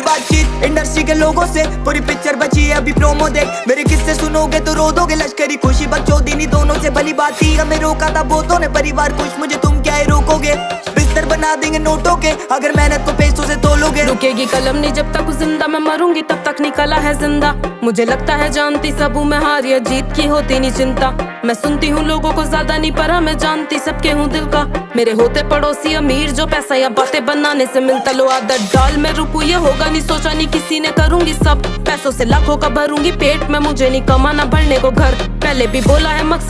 बातचीत इंडस्ट्री के लोगों से, पूरी पिक्चर बची है अभी प्रोमो देख। मेरे किस्से सुनोगे तो रो दोगे, लश्करी खुशी बकचोदी दोनों से भली बात थी। हमें रोका था बहुतों ने, परिवार खुश मुझे तुम क्या ही रोकोगे। बिस्तर बना देंगे नोटों के अगर मेहनत को पैसों से तोलोगे। रुकेगी कलम नहीं जब तक जिंदा, मैं मरूंगी तब तक नहीं कला है जिंदा। मुझे लगता है जानती सब हूँ मैं, हार या जीत की होती नहीं चिंता। मैं सुनती हूँ लोगों को ज्यादा नहीं परा, मैं जानती सबके हूँ दिल का। मेरे होते पड़ोसी अमीर जो पैसा या बातें बनाने से मिलता। लो आदत डाल मैं रुकू, ये होगा नहीं सोचा नहीं किसी ने, करूंगी सब पैसों से लाखों का भरूंगी पेट में। मुझे नहीं कमाना भरने को घर, पहले भी बोला है मकसद